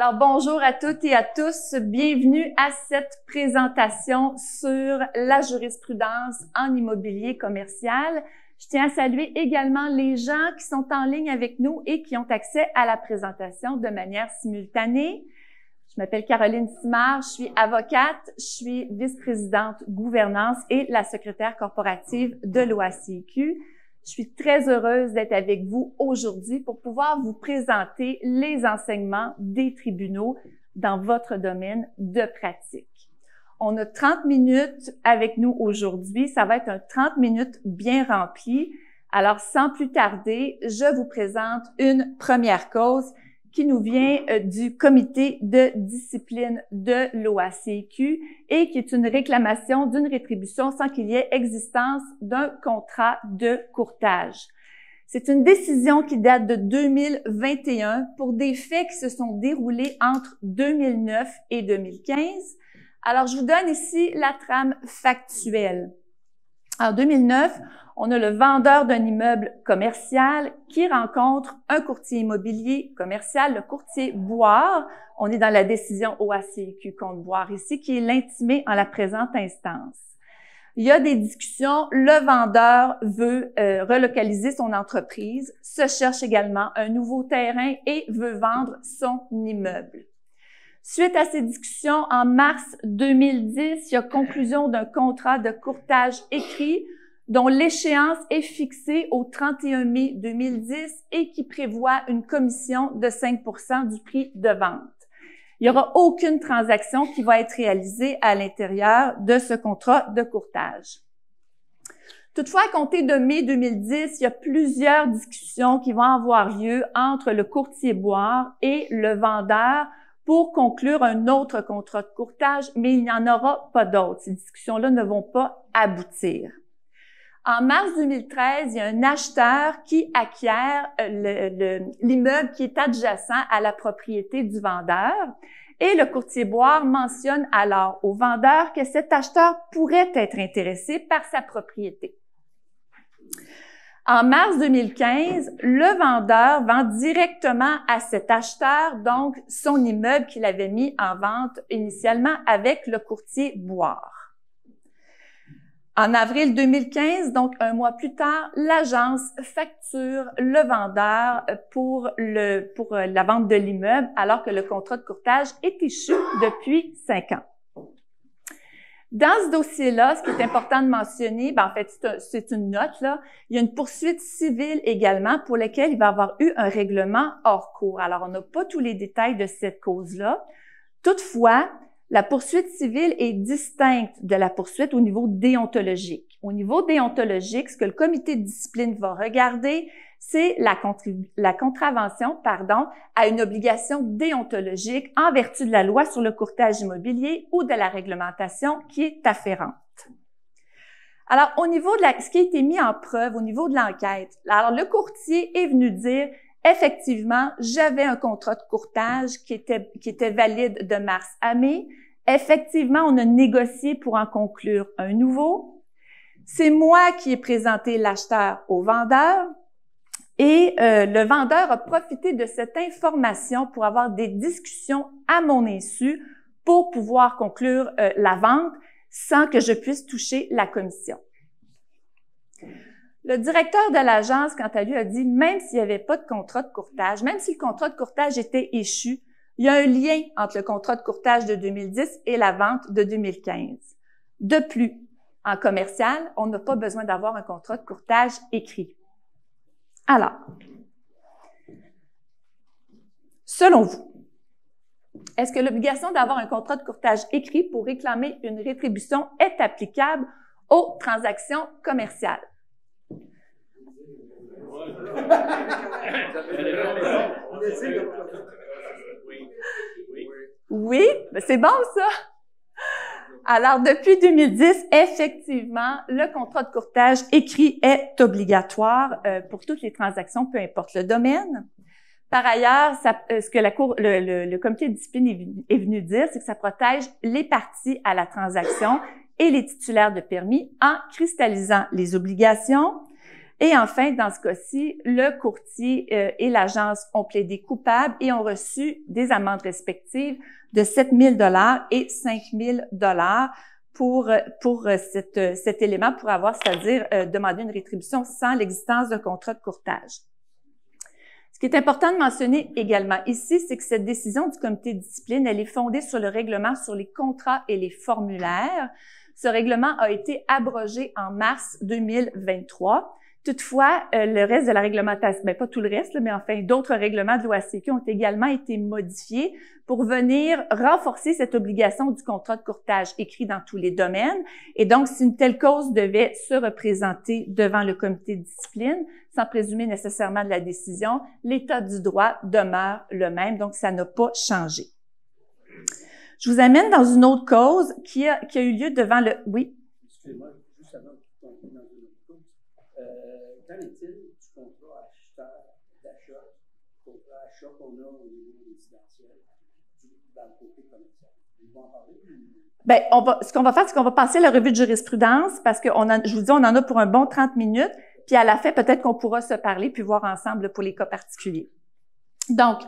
Alors, bonjour à toutes et à tous. Bienvenue à cette présentation sur la jurisprudence en immobilier commercial. Je tiens à saluer également les gens qui sont en ligne avec nous et qui ont accès à la présentation de manière simultanée. Je m'appelle Caroline Simard, je suis avocate, je suis vice-présidente gouvernance et la secrétaire corporative de l'OACIQ. Je suis très heureuse d'être avec vous aujourd'hui pour pouvoir vous présenter les enseignements des tribunaux dans votre domaine de pratique. On a 30 minutes avec nous aujourd'hui. Ça va être un 30 minutes bien rempli. Alors, sans plus tarder, je vous présente une première cause qui nous vient du comité de discipline de l'OACIQ et qui est une réclamation d'une rétribution sans qu'il y ait existence d'un contrat de courtage. C'est une décision qui date de 2021 pour des faits qui se sont déroulés entre 2009 et 2015. Alors, je vous donne ici la trame factuelle. En 2009, on a le vendeur d'un immeuble commercial qui rencontre un courtier immobilier commercial, le courtier Boire. On est dans la décision OACIQ contre Boire ici, qui est l'intimé en la présente instance. Il y a des discussions. Le vendeur veut relocaliser son entreprise, se cherche également un nouveau terrain et veut vendre son immeuble. Suite à ces discussions, en mars 2010, il y a conclusion d'un contrat de courtage écrit dont l'échéance est fixée au 31 mai 2010 et qui prévoit une commission de 5% du prix de vente. Il n'y aura aucune transaction qui va être réalisée à l'intérieur de ce contrat de courtage. Toutefois, à compter de mai 2010, il y a plusieurs discussions qui vont avoir lieu entre le courtier Boire et le vendeur pour conclure un autre contrat de courtage, mais il n'y en aura pas d'autres. Ces discussions-là ne vont pas aboutir. En mars 2013, il y a un acheteur qui acquiert l'immeuble qui est adjacent à la propriété du vendeur et le courtier Boire mentionne alors au vendeur que cet acheteur pourrait être intéressé par sa propriété. En mars 2015, le vendeur vend directement à cet acheteur, donc, son immeuble qu'il avait mis en vente initialement avec le courtier Boire. En avril 2015, donc un mois plus tard, l'agence facture le vendeur pour la vente de l'immeuble alors que le contrat de courtage est échu depuis 5 ans. Dans ce dossier-là, ce qui est important de mentionner, en fait, c'est une note, là. Il y a une poursuite civile également pour laquelle il va y avoir eu un règlement hors cours. Alors, on n'a pas tous les détails de cette cause-là. Toutefois, la poursuite civile est distincte de la poursuite au niveau déontologique. Au niveau déontologique, ce que le comité de discipline va regarder, c'est la contravention, à une obligation déontologique en vertu de la loi sur le courtage immobilier ou de la réglementation qui est afférente. Alors, au niveau de ce qui a été mis en preuve, au niveau de l'enquête, alors le courtier est venu dire effectivement, j'avais un contrat de courtage qui était valide de mars à mai. Effectivement, on a négocié pour en conclure un nouveau. C'est moi qui ai présenté l'acheteur au vendeur et le vendeur a profité de cette information pour avoir des discussions à mon insu pour pouvoir conclure la vente sans que je puisse toucher la commission. Le directeur de l'agence, quant à lui, a dit, même s'il n'y avait pas de contrat de courtage, même si le contrat de courtage était échu, il y a un lien entre le contrat de courtage de 2010 et la vente de 2015. De plus, en commercial, on n'a pas besoin d'avoir un contrat de courtage écrit. Alors, selon vous, est-ce que l'obligation d'avoir un contrat de courtage écrit pour réclamer une rétribution est applicable aux transactions commerciales? Oui, c'est bon ça. Alors, depuis 2010, effectivement, le contrat de courtage écrit est obligatoire pour toutes les transactions, peu importe le domaine. Par ailleurs, ce que le comité de discipline est venu dire, c'est que ça protège les parties à la transaction et les titulaires de permis en cristallisant les obligations. Et enfin, dans ce cas-ci, le courtier et l'agence ont plaidé coupables et ont reçu des amendes respectives de 7 000 $ et 5 000 $ pour cet élément, pour avoir, c'est-à-dire demander une rétribution sans l'existence d'un contrat de courtage. Ce qui est important de mentionner également ici, c'est que cette décision du comité de discipline, elle est fondée sur le règlement sur les contrats et les formulaires. Ce règlement a été abrogé en mars 2023. Toutefois, le reste de la réglementation, pas tout le reste, mais enfin d'autres règlements de l'OACQ ont également été modifiés pour venir renforcer cette obligation du contrat de courtage écrit dans tous les domaines. Et donc, si une telle cause devait se représenter devant le comité de discipline, sans présumer nécessairement de la décision, l'état du droit demeure le même, donc ça n'a pas changé. Je vous amène dans une autre cause qui a eu lieu devant le... Oui? Excusez-moi, juste avant de tomber dans une autre cause, qu'en est-il du contrat d'achat qu'on a au niveau résidentiel dans le côté commercial? Ils vont en parler? Bien, ce qu'on va faire, c'est qu'on va passer la revue de jurisprudence parce que je vous dis, on en a pour un bon 30 minutes. Puis à la fin, peut-être qu'on pourra se parler puis voir ensemble pour les cas particuliers. Donc,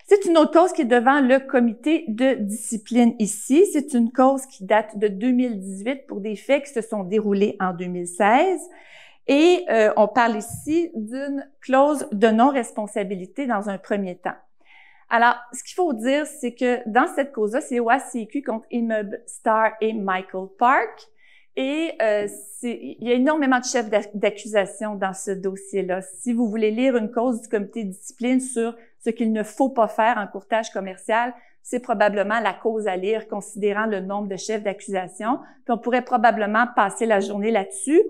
c'est une autre cause qui est devant le comité de discipline ici. C'est une cause qui date de 2018 pour des faits qui se sont déroulés en 2016. Et on parle ici d'une clause de non-responsabilité dans un premier temps. Alors, ce qu'il faut dire, c'est que dans cette cause-là, c'est OACQ contre Immeuble Star et Michael Park. Et il y a énormément de chefs d'accusation dans ce dossier-là. Si vous voulez lire une cause du comité de discipline sur ce qu'il ne faut pas faire en courtage commercial, c'est probablement la cause à lire, considérant le nombre de chefs d'accusation. Puis on pourrait probablement passer la journée là-dessus.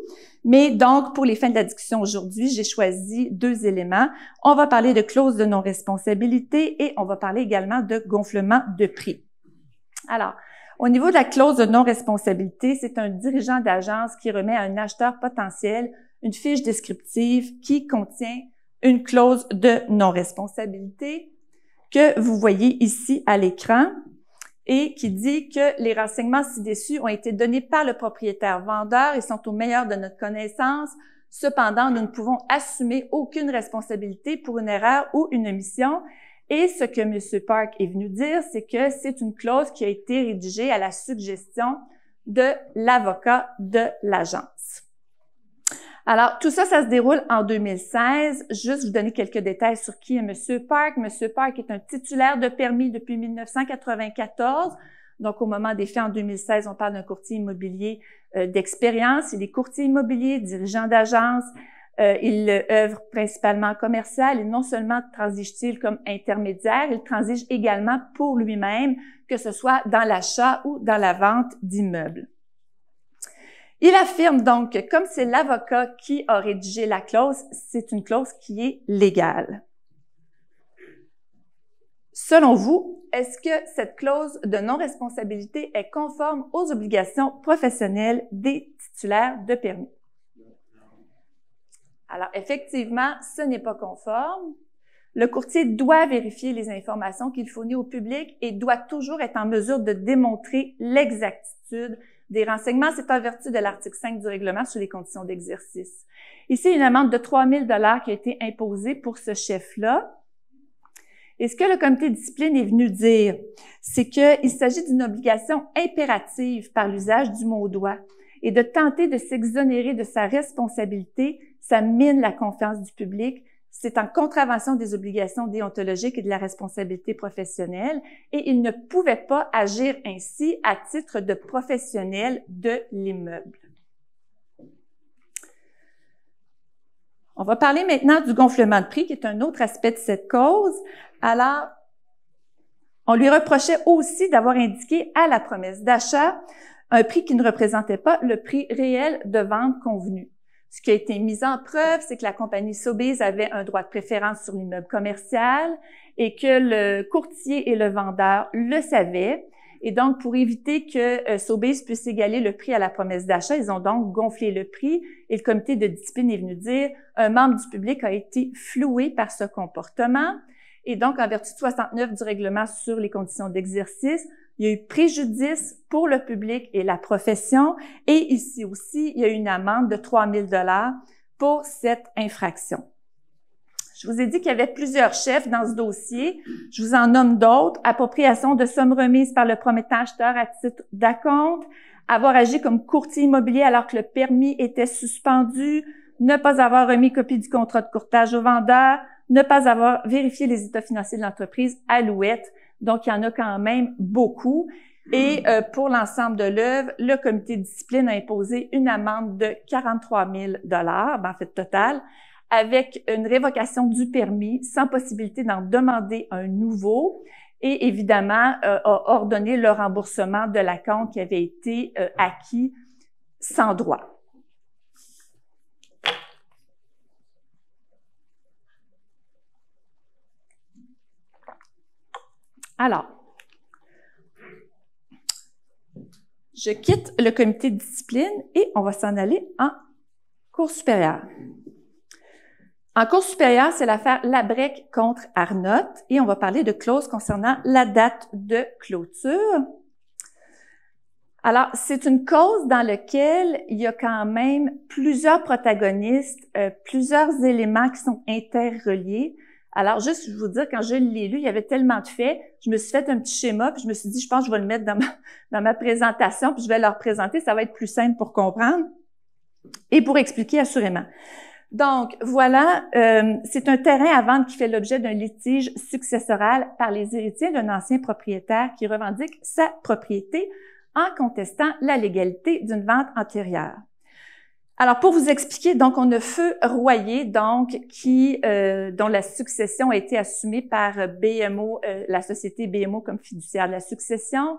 Mais donc, pour les fins de la discussion aujourd'hui, j'ai choisi 2 éléments. On va parler de clause de non-responsabilité et on va parler également de gonflement de prix. Alors, au niveau de la clause de non-responsabilité, c'est un dirigeant d'agence qui remet à un acheteur potentiel une fiche descriptive qui contient une clause de non-responsabilité que vous voyez ici à l'écran et qui dit que les renseignements ci-dessus ont été donnés par le propriétaire vendeur et sont au meilleur de notre connaissance. Cependant, nous ne pouvons assumer aucune responsabilité pour une erreur ou une omission. Et ce que M. Park est venu dire, c'est que c'est une clause qui a été rédigée à la suggestion de l'avocat de l'agence. Alors, tout ça, ça se déroule en 2016. Juste vous donner quelques détails sur qui est M. Park. M. Park est un titulaire de permis depuis 1994. Donc, au moment des faits, en 2016, on parle d'un courtier immobilier d'expérience. Il est courtier immobilier, dirigeant d'agence. Il œuvre principalement en commercial et non seulement transige-t-il comme intermédiaire, il transige également pour lui-même, que ce soit dans l'achat ou dans la vente d'immeubles. Il affirme donc que comme c'est l'avocat qui a rédigé la clause, c'est une clause qui est légale. Selon vous, est-ce que cette clause de non-responsabilité est conforme aux obligations professionnelles des titulaires de permis? Alors, effectivement, ce n'est pas conforme. Le courtier doit vérifier les informations qu'il fournit au public et doit toujours être en mesure de démontrer l'exactitude des renseignements. C'est en vertu de l'article 5 du règlement sur les conditions d'exercice. Ici, une amende de 3 000 $ qui a été imposée pour ce chef-là. Et ce que le comité de discipline est venu dire, c'est qu'il s'agit d'une obligation impérative par l'usage du mot « doit » et de tenter de s'exonérer de sa responsabilité, ça mine la confiance du public. C'est en contravention des obligations déontologiques et de la responsabilité professionnelle et il ne pouvait pas agir ainsi à titre de professionnel de l'immeuble. On va parler maintenant du gonflement de prix, qui est un autre aspect de cette cause. Alors, on lui reprochait aussi d'avoir indiqué à la promesse d'achat un prix qui ne représentait pas le prix réel de vente convenu. Ce qui a été mis en preuve, c'est que la compagnie Sobeys avait un droit de préférence sur l'immeuble commercial et que le courtier et le vendeur le savaient. Et donc, pour éviter que Sobeys puisse égaler le prix à la promesse d'achat, ils ont donc gonflé le prix et le comité de discipline est venu dire un membre du public a été floué par ce comportement. Et donc, en vertu de 69 du règlement sur les conditions d'exercice, il y a eu préjudice pour le public et la profession. Et ici aussi, il y a eu une amende de 3 000 $ pour cette infraction. Je vous ai dit qu'il y avait plusieurs chefs dans ce dossier. Je vous en nomme d'autres. Appropriation de sommes remises par le prometteur acheteur à titre d'acompte, avoir agi comme courtier immobilier alors que le permis était suspendu, ne pas avoir remis copie du contrat de courtage au vendeur, ne pas avoir vérifié les états financiers de l'entreprise Alouette. Donc, il y en a quand même beaucoup. Et pour l'ensemble de l'œuvre, le comité de discipline a imposé une amende de 43 000 en fait total, avec une révocation du permis sans possibilité d'en demander un nouveau et évidemment a ordonné le remboursement de l'acompte qui avait été acquis sans droit. Alors, je quitte le comité de discipline et on va s'en aller en Cour supérieure. En Cour supérieure, c'est l'affaire Labrec contre Arnott et on va parler de clauses concernant la date de clôture. Alors, c'est une cause dans laquelle il y a quand même plusieurs protagonistes, plusieurs éléments qui sont interreliés. Alors, juste, je vous dire, quand je l'ai lu, il y avait tellement de faits, je me suis fait un petit schéma, puis je me suis dit, je pense que je vais le mettre dans ma présentation, puis je vais leur présenter, ça va être plus simple pour comprendre et pour expliquer assurément. Donc, voilà, c'est un terrain à vendre qui fait l'objet d'un litige successoral par les héritiers d'un ancien propriétaire qui revendique sa propriété en contestant la légalité d'une vente antérieure. Alors, pour vous expliquer, donc, on a Feu Royer, donc, dont la succession a été assumée par BMO, la société BMO comme fiduciaire de la succession,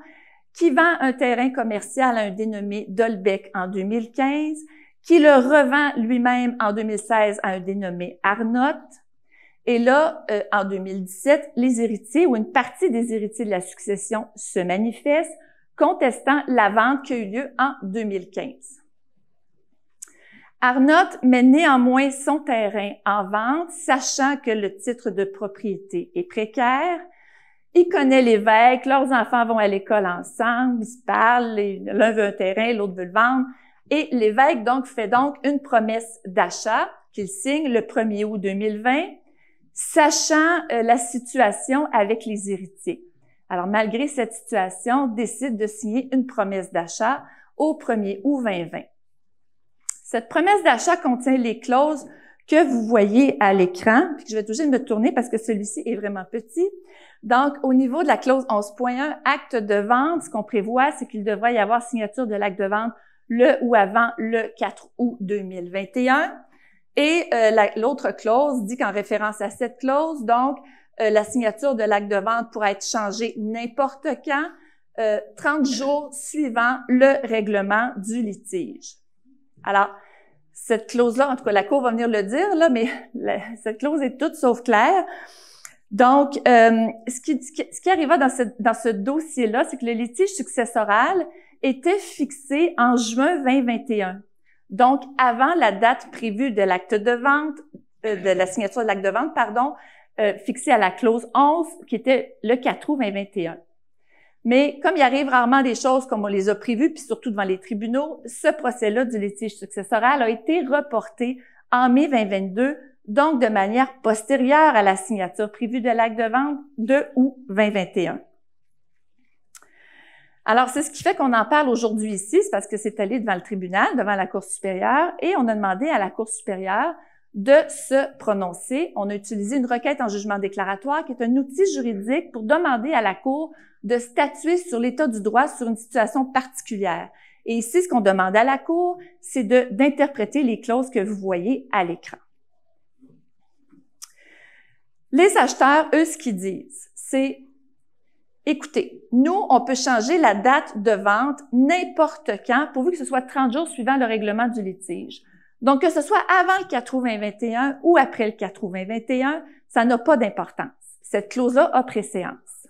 qui vend un terrain commercial à un dénommé Dolbec en 2015, qui le revend lui-même en 2016 à un dénommé Arnott. Et là, en 2017, les héritiers ou une partie des héritiers de la succession se manifestent, contestant la vente qui a eu lieu en 2015. Arnott met néanmoins son terrain en vente, sachant que le titre de propriété est précaire. Il connaît l'évêque, leurs enfants vont à l'école ensemble, ils se parlent, l'un veut un terrain, l'autre veut le vendre. Et l'évêque donc fait donc une promesse d'achat qu'il signe le 1er août 2020, sachant la situation avec les héritiers. Alors, malgré cette situation, décide de signer une promesse d'achat au 1er août 2020. Cette promesse d'achat contient les clauses que vous voyez à l'écran, puis je vais toujours me tourner parce que celui-ci est vraiment petit. Donc, au niveau de la clause 11.1, acte de vente, ce qu'on prévoit, c'est qu'il devrait y avoir signature de l'acte de vente le ou avant le 4 août 2021. Et l'autre clause dit qu'en référence à cette clause, donc, la signature de l'acte de vente pourra être changée n'importe quand, 30 jours suivant le règlement du litige. Alors, cette clause-là, en tout cas, la Cour va venir le dire, là, mais cette clause est toute sauf claire. Donc, ce qui arriva dans ce dossier-là, c'est que le litige successoral était fixé en juin 2021. Donc, avant la date prévue de l'acte de vente, de la signature de l'acte de vente, fixée à la clause 11, qui était le 4 août 2021. Mais comme il arrive rarement des choses comme on les a prévues, puis surtout devant les tribunaux, ce procès-là du litige successoral a été reporté en mai 2022, donc de manière postérieure à la signature prévue de l'acte de vente de août 2021. Alors, c'est ce qui fait qu'on en parle aujourd'hui ici, c'est parce que c'est allé devant le tribunal, devant la Cour supérieure, et on a demandé à la Cour supérieure de se prononcer. On a utilisé une requête en jugement déclaratoire, qui est un outil juridique pour demander à la Cour de statuer sur l'état du droit sur une situation particulière. Et ici, ce qu'on demande à la Cour, c'est d'interpréter les clauses que vous voyez à l'écran. Les acheteurs, eux, ce qu'ils disent, c'est écoutez, nous, on peut changer la date de vente n'importe quand, pourvu que ce soit 30 jours suivant le règlement du litige. Donc, que ce soit avant le 4 août 2021 ou après le 4 août 2021, ça n'a pas d'importance. Cette clause-là a préséance.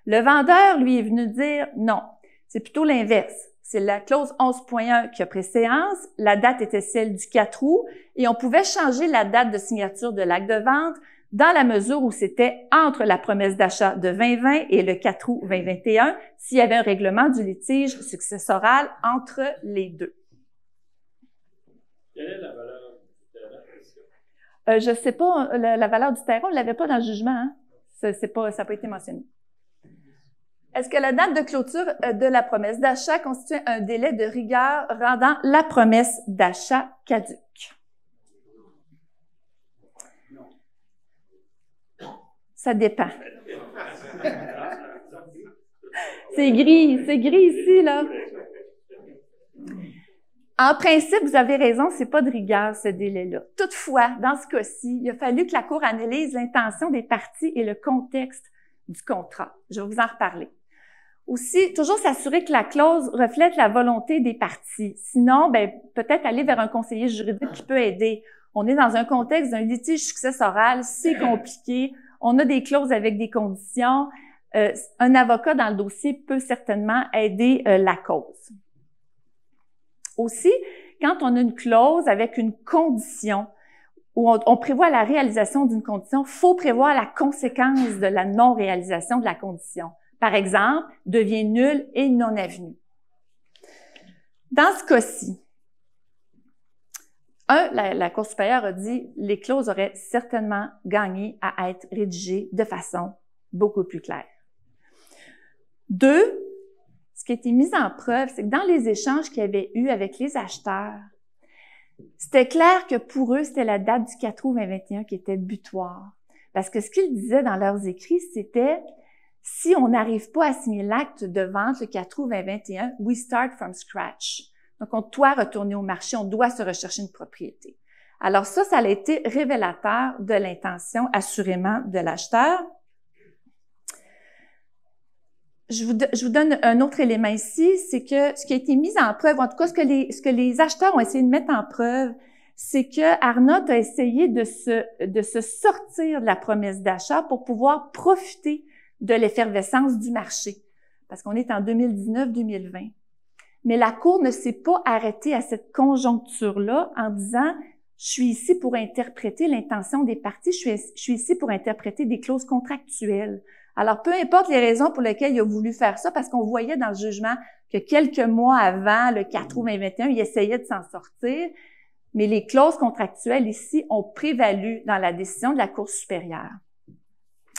Le vendeur, lui, est venu dire non. C'est plutôt l'inverse. C'est la clause 11.1 qui a préséance. La date était celle du 4 août et on pouvait changer la date de signature de l'acte de vente dans la mesure où c'était entre la promesse d'achat de 2020 et le 4 août 2021, s'il y avait un règlement du litige successoral entre les deux. Quelle est la valeur Je sais pas, la valeur du terrain, on l'avait pas dans le jugement, hein? Ça n'a pas été mentionné. Est-ce que la date de clôture de la promesse d'achat constitue un délai de rigueur rendant la promesse d'achat caduque? Ça dépend. C'est gris ici, là. En principe, vous avez raison, c'est pas de rigueur, ce délai-là. Toutefois, dans ce cas-ci, il a fallu que la Cour analyse l'intention des parties et le contexte du contrat. Je vais vous en reparler. Aussi, toujours s'assurer que la clause reflète la volonté des parties. Sinon, peut-être aller vers un conseiller juridique qui peut aider. On est dans un contexte d'un litige successoral, c'est compliqué. On a des clauses avec des conditions. Un avocat dans le dossier peut certainement aider la cause. Aussi, quand on a une clause avec une condition, où on prévoit la réalisation d'une condition, il faut prévoir la conséquence de la non-réalisation de la condition. Par exemple, devient nul et non avenu. Dans ce cas-ci, la Cour supérieure a dit « les clauses auraient certainement gagné à être rédigées de façon beaucoup plus claire ». 2, ce qui a été mis en preuve, c'est que dans les échanges qu'il y avait eu avec les acheteurs, c'était clair que pour eux, c'était la date du 4 août 2021 qui était butoir. Parce que ce qu'ils disaient dans leurs écrits, c'était « si on n'arrive pas à signer l'acte de vente le 4 août 2021, we start from scratch ». Donc, on doit retourner au marché, on doit se rechercher une propriété. Alors ça a été révélateur de l'intention, assurément, de l'acheteur. Je vous donne un autre élément ici, c'est que ce qui a été mis en preuve, en tout cas ce que les acheteurs ont essayé de mettre en preuve, c'est que Arnott a essayé de se sortir de la promesse d'achat pour pouvoir profiter de l'effervescence du marché, parce qu'on est en 2019-2020. Mais la Cour ne s'est pas arrêtée à cette conjoncture-là en disant « je suis ici pour interpréter l'intention des parties, je suis ici pour interpréter des clauses contractuelles ». Alors, peu importe les raisons pour lesquelles il a voulu faire ça, parce qu'on voyait dans le jugement que quelques mois avant, le 4 août 2021, il essayait de s'en sortir, mais les clauses contractuelles ici ont prévalu dans la décision de la Cour supérieure.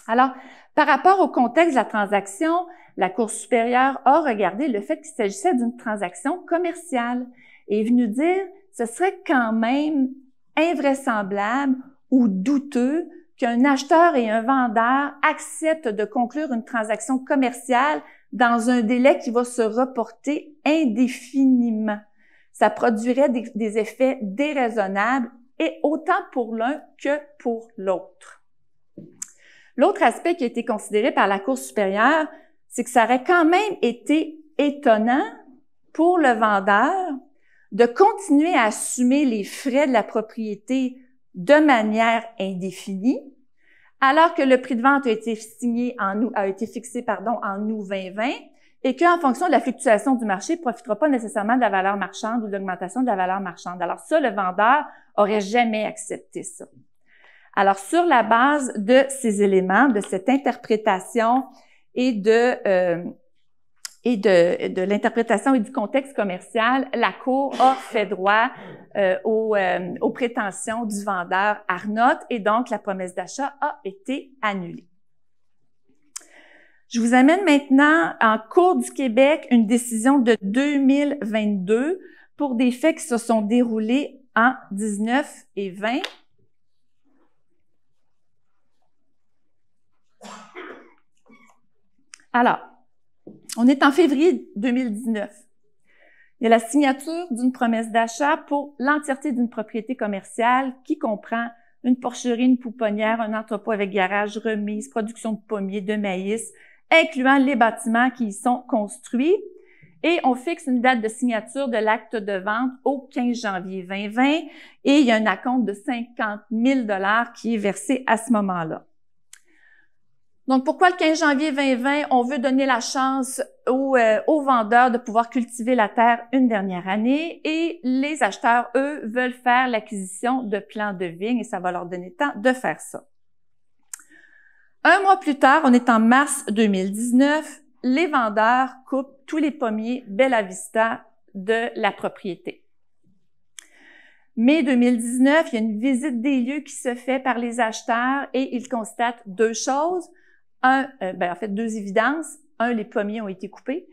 Alors, par rapport au contexte de la transaction, la Cour supérieure a regardé le fait qu'il s'agissait d'une transaction commerciale et est venue dire ce serait quand même invraisemblable ou douteux qu'un acheteur et un vendeur acceptent de conclure une transaction commerciale dans un délai qui va se reporter indéfiniment. Ça produirait des effets déraisonnables et autant pour l'un que pour l'autre. L'autre aspect qui a été considéré par la Cour supérieure, c'est que ça aurait quand même été étonnant pour le vendeur de continuer à assumer les frais de la propriété de manière indéfinie, alors que le prix de vente a été fixé en août 2020 et qu'en fonction de la fluctuation du marché, il ne profitera pas nécessairement de la valeur marchande ou de l'augmentation de la valeur marchande. Alors ça, le vendeur aurait jamais accepté ça. Alors, sur la base de ces éléments, de cette interprétation et de l'interprétation et du contexte commercial, la Cour a fait droit aux prétentions du vendeur Arnott et donc la promesse d'achat a été annulée. Je vous amène maintenant en Cour du Québec une décision de 2022 pour des faits qui se sont déroulés en 19 et 20. Alors, on est en février 2019. Il y a la signature d'une promesse d'achat pour l'entièreté d'une propriété commerciale qui comprend une porcherie, une pouponnière, un entrepôt avec garage, remise, production de pommiers, de maïs, incluant les bâtiments qui y sont construits. Et on fixe une date de signature de l'acte de vente au 15 janvier 2020 et il y a un acompte de 50 000 $ qui est versé à ce moment-là. Donc, pourquoi le 15 janvier 2020, on veut donner la chance aux vendeurs de pouvoir cultiver la terre une dernière année et les acheteurs, eux, veulent faire l'acquisition de plants de vignes et ça va leur donner le temps de faire ça. Un mois plus tard, on est en mars 2019, les vendeurs coupent tous les pommiers Bella Vista de la propriété. Mai 2019, il y a une visite des lieux qui se fait par les acheteurs et ils constatent deux choses. En fait, deux évidences. Un, les pommiers ont été coupés.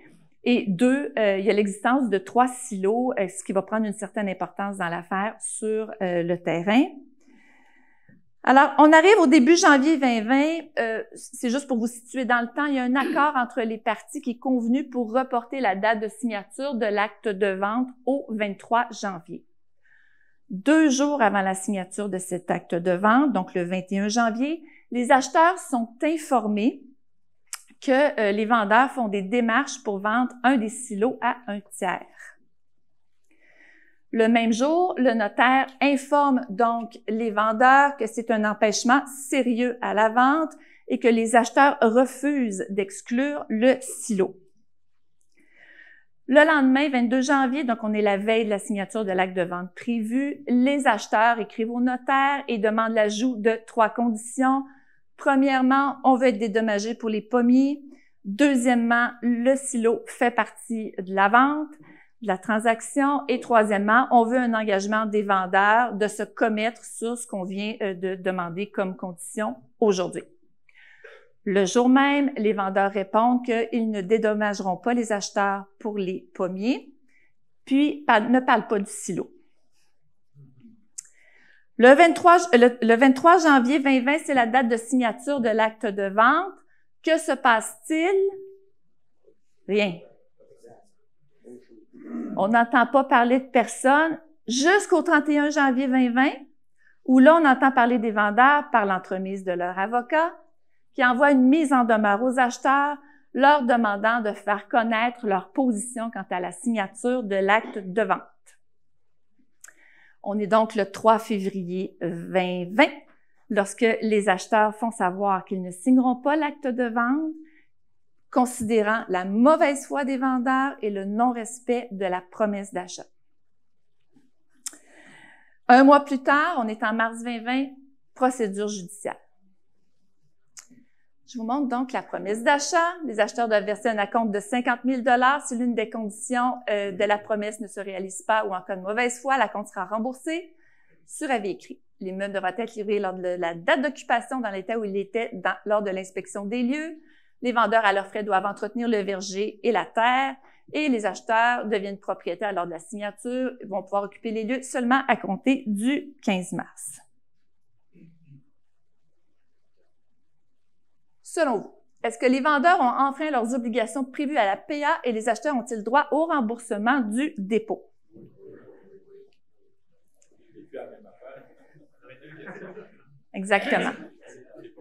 Et deux, il y a l'existence de 3 silos, ce qui va prendre une certaine importance dans l'affaire sur le terrain. Alors, on arrive au début janvier 2020. C'est juste pour vous situer dans le temps. Il y a un accord entre les parties qui est convenu pour reporter la date de signature de l'acte de vente au 23 janvier. 2 jours avant la signature de cet acte de vente, donc le 21 janvier, les acheteurs sont informés que les vendeurs font des démarches pour vendre un des silos à un tiers. Le même jour, le notaire informe donc les vendeurs que c'est un empêchement sérieux à la vente et que les acheteurs refusent d'exclure le silo. Le lendemain, 22 janvier, donc on est la veille de la signature de l'acte de vente prévu, les acheteurs écrivent au notaire et demandent l'ajout de 3 conditions. Premièrement, on veut être dédommagé pour les pommiers. Deuxièmement, le silo fait partie de la vente, de la transaction. Et troisièmement, on veut un engagement des vendeurs de se commettre sur ce qu'on vient de demander comme condition aujourd'hui. Le jour même, les vendeurs répondent qu'ils ne dédommageront pas les acheteurs pour les pommiers, puis ne parlent pas du silo. Le 23 janvier 2020, c'est la date de signature de l'acte de vente. Que se passe-t-il? Rien. On n'entend pas parler de personne jusqu'au 31 janvier 2020, où là, on entend parler des vendeurs par l'entremise de leur avocat, qui envoie une mise en demeure aux acheteurs, leur demandant de faire connaître leur position quant à la signature de l'acte de vente. On est donc le 3 février 2020, lorsque les acheteurs font savoir qu'ils ne signeront pas l'acte de vente, considérant la mauvaise foi des vendeurs et le non-respect de la promesse d'achat. 1 mois plus tard, on est en mars 2020, procédure judiciaire. Je vous montre donc la promesse d'achat. Les acheteurs doivent verser un acompte de 50 000 $ si l'une des conditions de la promesse ne se réalise pas ou en cas de mauvaise foi, l'acompte sera remboursé. Sur avis écrit, l'immeuble devra être livré lors de la date d'occupation dans l'état où il était lors de l'inspection des lieux. Les vendeurs, à leurs frais, doivent entretenir le verger et la terre. Et les acheteurs deviennent propriétaires lors de la signature et vont pouvoir occuper les lieux seulement à compter du 15 mars. Selon vous, est-ce que les vendeurs ont enfreint leurs obligations prévues à la PA et les acheteurs ont-ils droit au remboursement du dépôt? Exactement.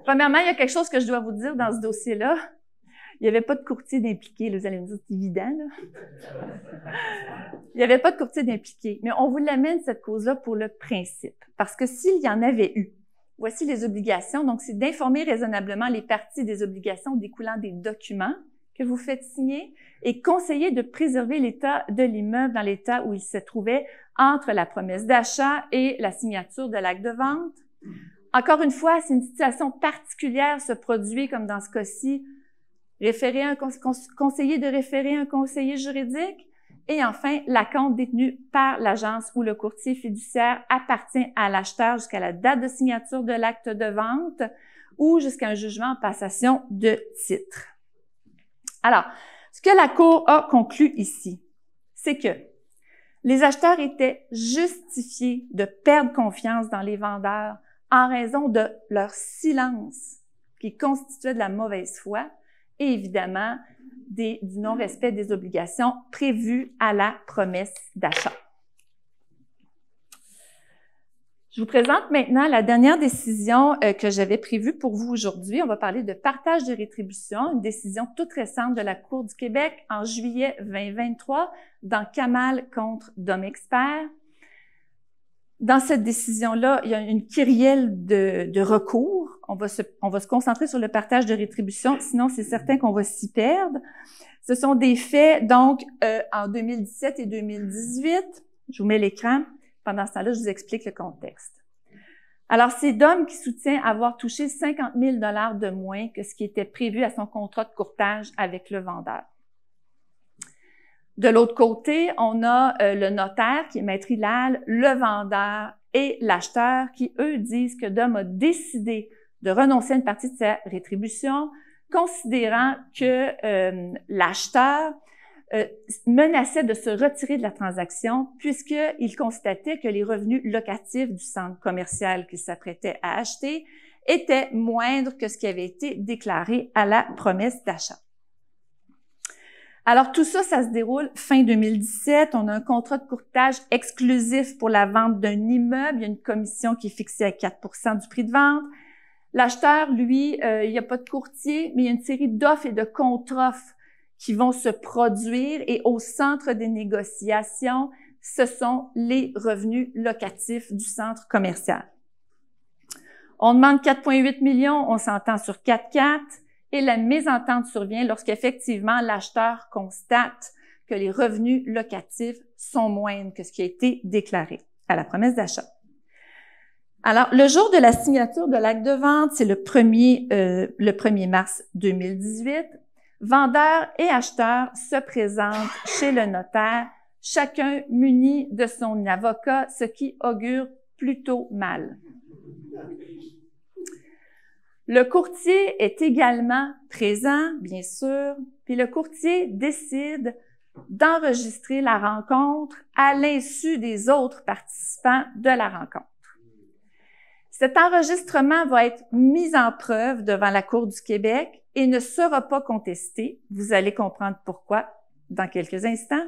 Premièrement, il y a quelque chose que je dois vous dire dans ce dossier-là. Il n'y avait pas de courtier d'impliqué. Vous allez me dire, c'est évident, là. Il n'y avait pas de courtier d'impliqué. Mais on vous l'amène, cette cause-là, pour le principe. Parce que s'il y en avait eu, voici les obligations. Donc, c'est d'informer raisonnablement les parties des obligations découlant des documents que vous faites signer et conseiller de préserver l'état de l'immeuble dans l'état où il se trouvait entre la promesse d'achat et la signature de l'acte de vente. Encore une fois, si une situation particulière se produit, comme dans ce cas-ci, conseiller de référer un conseiller juridique. Et enfin, l'acompte détenu par l'agence ou le courtier fiduciaire appartient à l'acheteur jusqu'à la date de signature de l'acte de vente ou jusqu'à un jugement en passation de titre. Alors, ce que la Cour a conclu ici, c'est que les acheteurs étaient justifiés de perdre confiance dans les vendeurs en raison de leur silence qui constituait de la mauvaise foi et évidemment du non-respect des obligations prévues à la promesse d'achat. Je vous présente maintenant la dernière décision que j'avais prévue pour vous aujourd'hui. On va parler de partage de rétribution, une décision toute récente de la Cour du Québec en juillet 2023 dans Kamal contre Domexpert. Dans cette décision-là, il y a une kyrielle de recours. On va se concentrer sur le partage de rétribution, sinon c'est certain qu'on va s'y perdre. Ce sont des faits, donc, en 2017 et 2018. Je vous mets l'écran. Pendant ce temps-là, je vous explique le contexte. Alors, c'est Dom qui soutient avoir touché 50 000 $ de moins que ce qui était prévu à son contrat de courtage avec le vendeur. De l'autre côté, on a le notaire qui est Maître Hilal, le vendeur et l'acheteur qui, eux, disent que Dom a décidé de renoncer à une partie de sa rétribution, considérant que l'acheteur menaçait de se retirer de la transaction puisqu'il constatait que les revenus locatifs du centre commercial qu'il s'apprêtait à acheter étaient moindres que ce qui avait été déclaré à la promesse d'achat. Alors, tout ça, ça se déroule fin 2017. On a un contrat de courtage exclusif pour la vente d'un immeuble. Il y a une commission qui est fixée à 4% du prix de vente. L'acheteur, lui, il n'y a pas de courtier, mais il y a une série d'offres et de contre-offres qui vont se produire. Et au centre des négociations, ce sont les revenus locatifs du centre commercial. On demande 4,8 millions, on s'entend sur 4,4. Et la mésentente survient lorsqu'effectivement l'acheteur constate que les revenus locatifs sont moindres que ce qui a été déclaré à la promesse d'achat. Alors, le jour de la signature de l'acte de vente, c'est le 1er mars 2018. Vendeur et acheteur se présentent chez le notaire, chacun muni de son avocat, ce qui augure plutôt mal. Le courtier est également présent, bien sûr, puis le courtier décide d'enregistrer la rencontre à l'insu des autres participants de la rencontre. Cet enregistrement va être mis en preuve devant la Cour du Québec et ne sera pas contesté. Vous allez comprendre pourquoi dans quelques instants.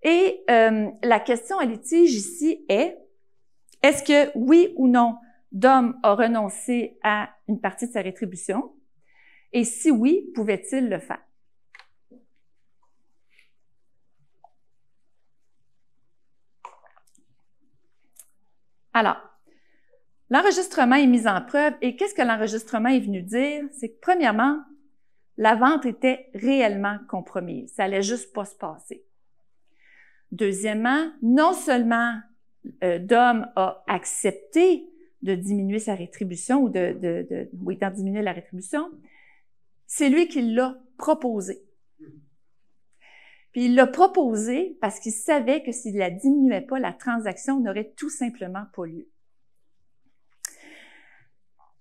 Et la question à litige ici est, est-ce que oui ou non, Dom a renoncé à une partie de sa rétribution? Et si oui, pouvait-il le faire? Alors, l'enregistrement est mis en preuve et qu'est-ce que l'enregistrement est venu dire? C'est que premièrement, la vente était réellement compromise. Ça allait juste pas se passer. Deuxièmement, non seulement Dom a accepté de diminuer sa rétribution ou d'en diminuer la rétribution, c'est lui qui l'a proposé. Puis il l'a proposé parce qu'il savait que s'il la diminuait pas, la transaction n'aurait tout simplement pas lieu.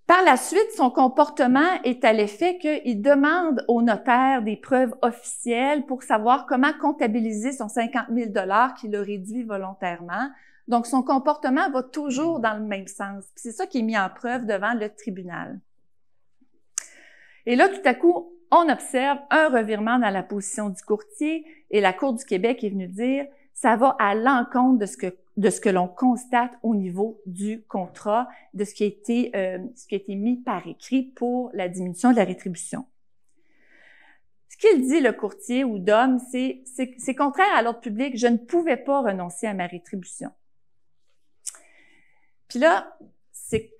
Par la suite, son comportement est à l'effet qu'il demande au notaire des preuves officielles pour savoir comment comptabiliser son 50 000 $ qu'il a réduit volontairement. Donc, son comportement va toujours dans le même sens. C'est ça qui est mis en preuve devant le tribunal. Et là, tout à coup, on observe un revirement dans la position du courtier et la Cour du Québec est venue dire ça va à l'encontre de ce que l'on constate au niveau du contrat, de ce qui a été mis par écrit pour la diminution de la rétribution. Ce qu'il dit, le courtier ou Dom, c'est contraire à l'ordre public, je ne pouvais pas renoncer à ma rétribution. Puis là,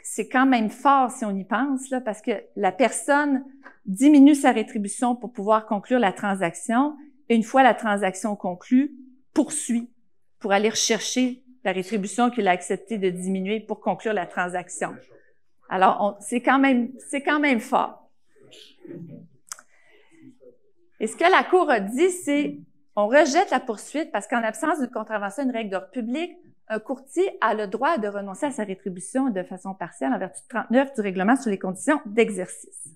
c'est quand même fort si on y pense, là, parce que la personne diminue sa rétribution pour pouvoir conclure la transaction. Et une fois la transaction conclue, poursuit pour aller rechercher la rétribution qu'il a accepté de diminuer pour conclure la transaction. Alors, c'est quand même fort. Et ce que la Cour a dit, c'est on rejette la poursuite parce qu'en l'absence d'une contravention à une règle d'ordre public, un courtier a le droit de renoncer à sa rétribution de façon partielle en vertu de 39 du règlement sur les conditions d'exercice.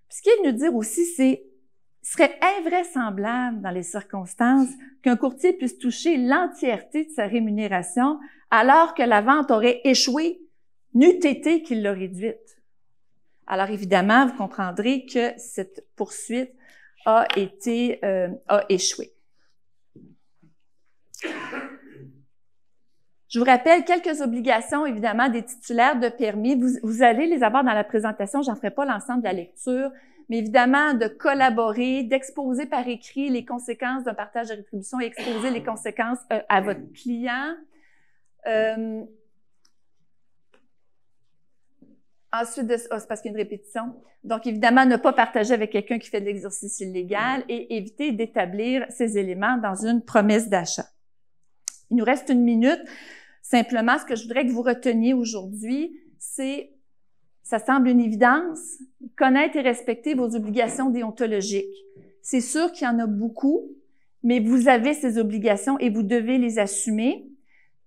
Ce qu'il est venu dire aussi, c'est il serait invraisemblable dans les circonstances qu'un courtier puisse toucher l'entièreté de sa rémunération alors que la vente aurait échoué, n'eût été qu'il l'a réduite. Alors évidemment, vous comprendrez que cette poursuite a échoué. Je vous rappelle quelques obligations, évidemment, des titulaires de permis. Vous allez les avoir dans la présentation, j'en ferai pas l'ensemble de la lecture, mais évidemment, de collaborer, d'exposer par écrit les conséquences d'un partage de rétribution et exposer les conséquences à votre client. Ensuite, c'est parce qu'il y a une répétition. Donc, évidemment, ne pas partager avec quelqu'un qui fait de l'exercice illégal et éviter d'établir ces éléments dans une promesse d'achat. Il nous reste 1 minute. Simplement, ce que je voudrais que vous reteniez aujourd'hui, c'est, ça semble une évidence, connaître et respecter vos obligations déontologiques. C'est sûr qu'il y en a beaucoup, mais vous avez ces obligations et vous devez les assumer.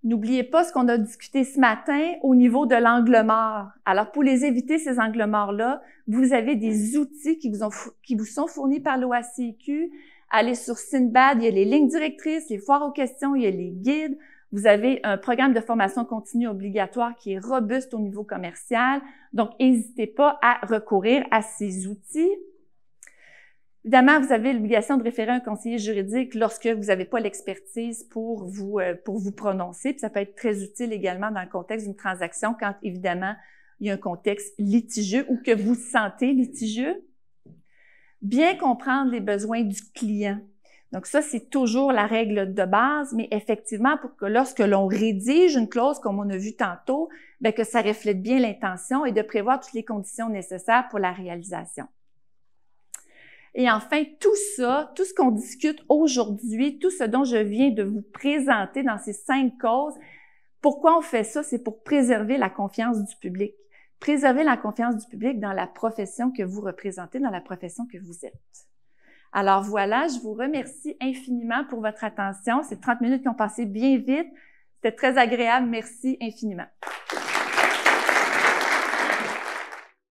N'oubliez pas ce qu'on a discuté ce matin au niveau de l'angle mort. Alors, pour les éviter, ces angles morts-là, vous avez des outils qui vous sont fournis par l'OACIQ. Allez sur Sinbad, il y a les lignes directrices, les foires aux questions, il y a les guides. Vous avez un programme de formation continue obligatoire qui est robuste au niveau commercial. Donc, n'hésitez pas à recourir à ces outils. Évidemment, vous avez l'obligation de référer un conseiller juridique lorsque vous n'avez pas l'expertise pour vous prononcer. Puis ça peut être très utile également dans le contexte d'une transaction quand, évidemment, il y a un contexte litigieux ou que vous sentez litigieux. Bien comprendre les besoins du client. Donc ça, c'est toujours la règle de base, mais effectivement, pour que lorsque l'on rédige une clause, comme on a vu tantôt, bien que ça reflète bien l'intention et de prévoir toutes les conditions nécessaires pour la réalisation. Et enfin, tout ça, tout ce qu'on discute aujourd'hui, tout ce dont je viens de vous présenter dans ces 5 causes, pourquoi on fait ça? C'est pour préserver la confiance du public. Préserver la confiance du public dans la profession que vous représentez, dans la profession que vous êtes. Alors voilà, je vous remercie infiniment pour votre attention. Ces 30 minutes qui ont passé bien vite. C'était très agréable. Merci infiniment.